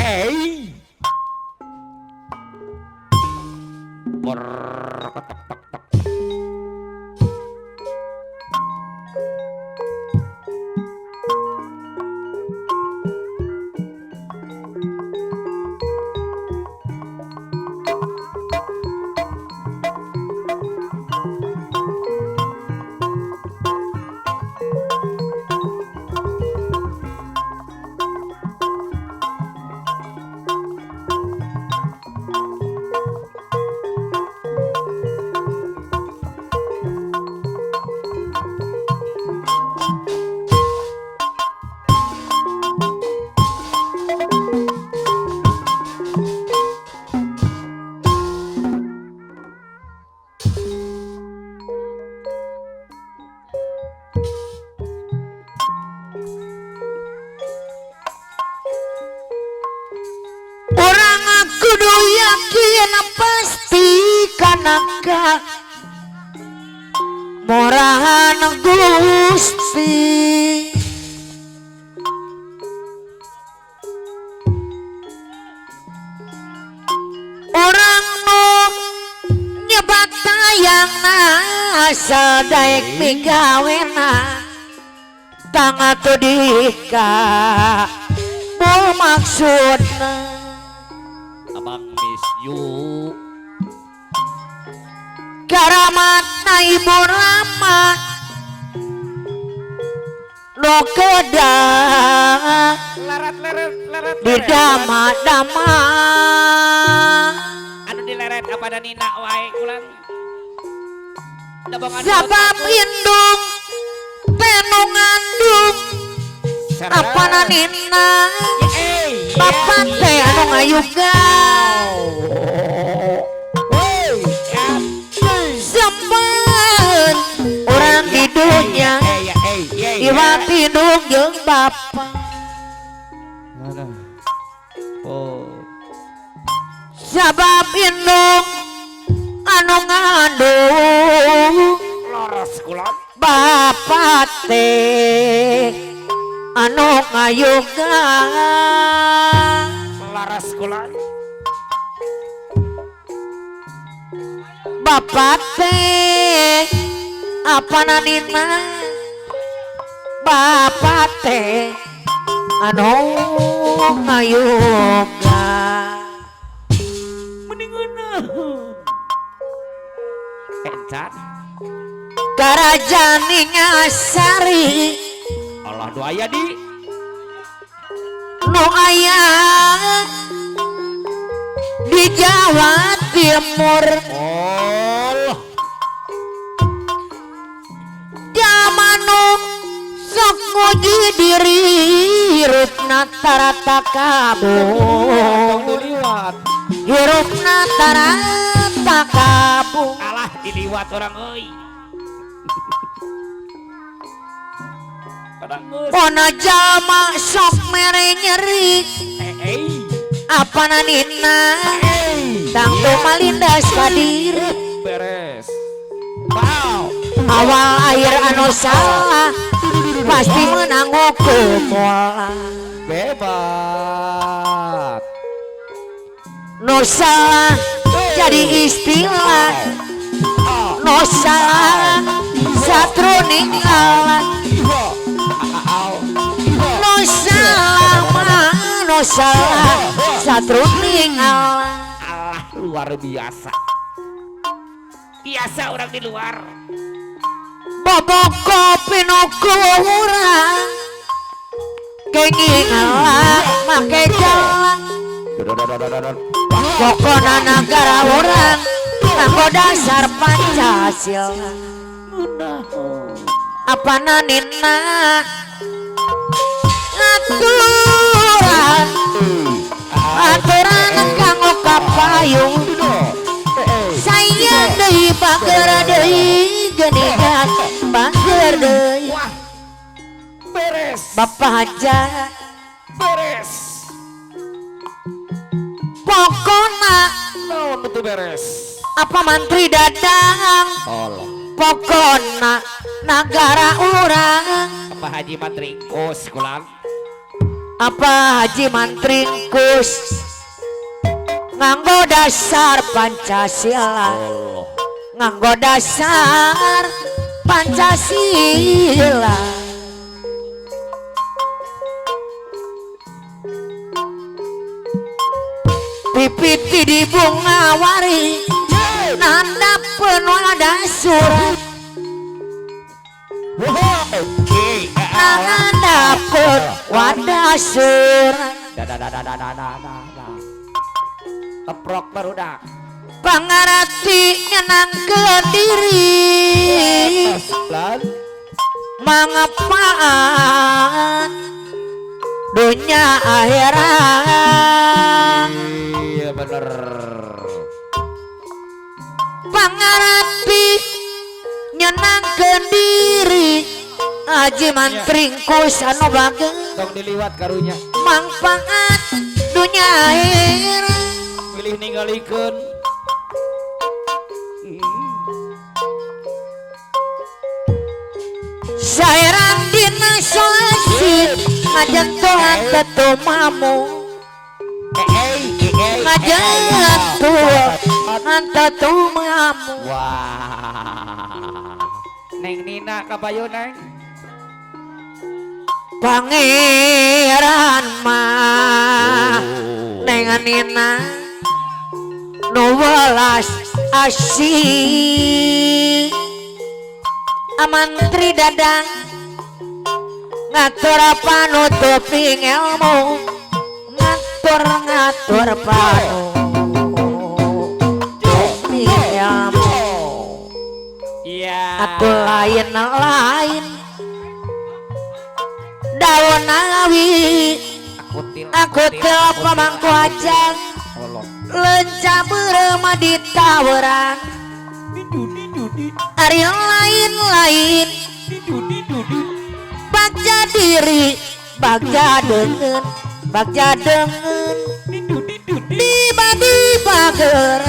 Hey. kudu yakin pasti kanaka morahan Gusti orang nu nyebat tayang sadaek migawena tangatu dika maksudna Abang miss you karamat na ibu rama lo kedah leret di dama-dama anu dileret apa dan nina wae kulang sabab indung tenung ngandung apa nanina bapak teh anu ngayuga sempat orang di dunia iwat indung jeung bapak sabab indung anu ngandung loros kulon bapak teh anu ngayuga laras kulon bapak teh apa nanina bapak teh anu ngayuga mendingan encan Kerajaan Ngasari Allah doa ya di nu aya di Jawa Timur Allah zaman nu sok nguji diri hirupna tarata kabung diliwat hirupna tarata kabung alah diliwat orang euy Pona jama sok mere nyeri apa nanina tangtu malindas kadir beres wow awal air anu salah pasti menang hukum bebat nu salah jadi istilah nu salah satruning alat no salah satruning Allah luar biasa biasa orang di luar bobok kopi no kurang kenging Allah make jalan pokona negara orang nganggo dasar Pancasila apa nanina aturan kanggo kapayung saya deui bager deui geuningan bager deui beres Bapak aja beres pokona naon betul beres apa mantri dadang Allah pokona negara urang apa Haji Mantri kos kulang apa Haji Mantringkus nganggo dasar Pancasila, nganggo dasar Pancasila. Pipiti di bunga wari nanda penuh dasur nanda pun wadasur keprok barudak pangarati nyenang ke diri mangapaan dunia akhirat. Iya bener. Pangarati nyenangkeun diri Haji Mantringkus anu bageng Tong diliwat karunya manfaat dunia akhirat. pilih ningalikeun Saeran dina solasi ngajentuhan tetumamu ngajentuhan tetumamu. wah Neng Nina kabayo neng Pangeran mah Neng Nina nu welas asih Amantri Dadang ngatur panutuping ilmu ngatur panutuping ilmu. iya Atuh lain daun awi aku tel pamangku ajan lenca berema di tawaran ari lain bagja diri bagja dengan di bager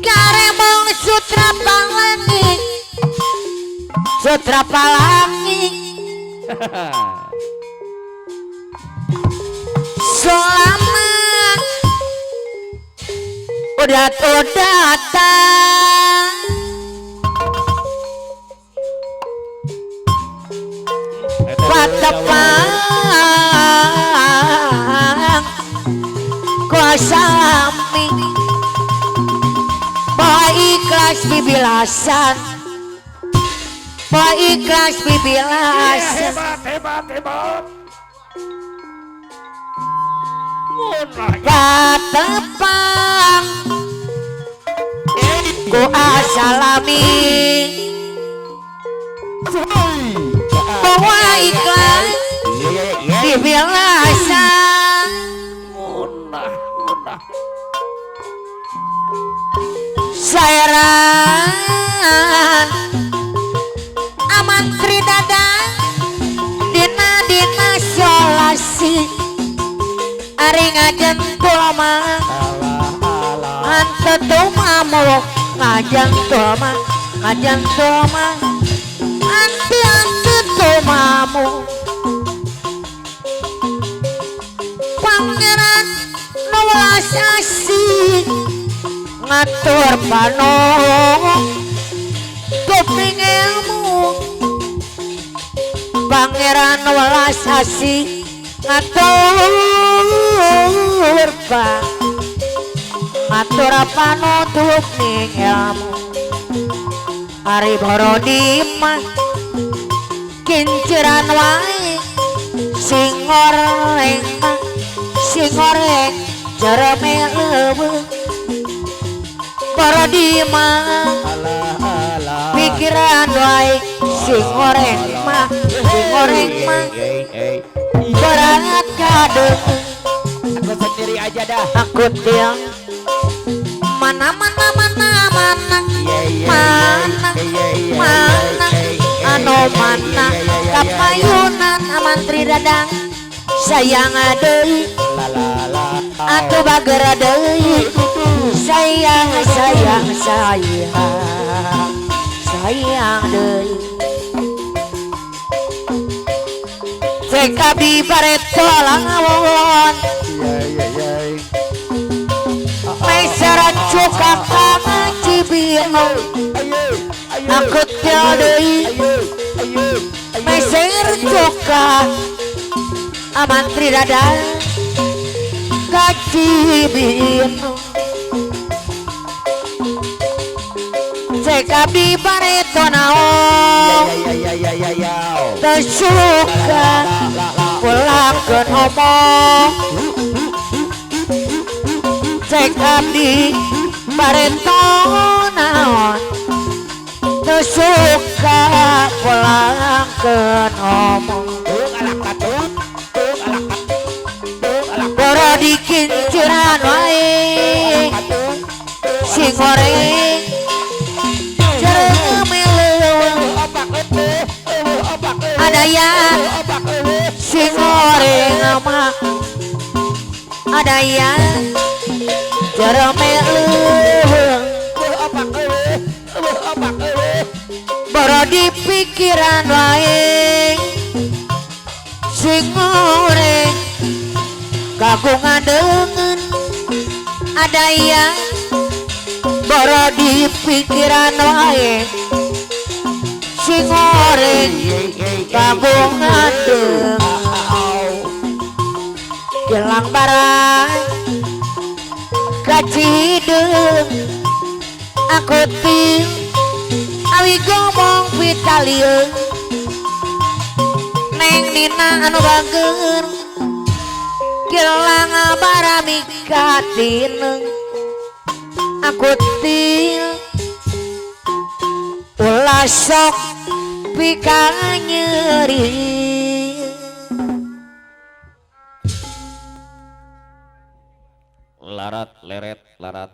karemong sutra palangi selama udah datang patepang kuasa lami bahwa ikhlas bibilasan bahwa ikhlas bibilasan hebat patepang ku asalami bahwa ikhlas bibilasan munah saeran Amantri Dadang dina solasi ari ngajentul mah antetum amu ngajentul mah antetum amu pangeran nu welas asih ngatur panutuping ilmu pangeran nu welas asih ngatur panutuping ilmu ari borodi mah kinciran wae singoreng jereme leuweung borodi mah pikiran wae singoreng mah berat kadang aku sendiri aja dah aku tiang mana anu mana kapayunan Amantri Dadang sayang deui atuh bager deui sayang cek abdi bareto lawan Maisara cuka kang cibino aku tiadei Maiser cuka amantri dadang kacibino cek abdi bareto naon tersuka pulangkeun omong cek abdi bareto naon tersuka pulangkeun omong boro dikinciran wae si goreng ada yang si goreng ama ada yang jeremeh baru di pikiran wae si goreng kagungan dengan ada yang baru di pikiran wae si goreng kagungan dengan hilang barang kacideng aku tim awi ngomong vitalieu neng nina anu bager hilang barami katineng aku tim ulah sok pikang nyeri larat leret larat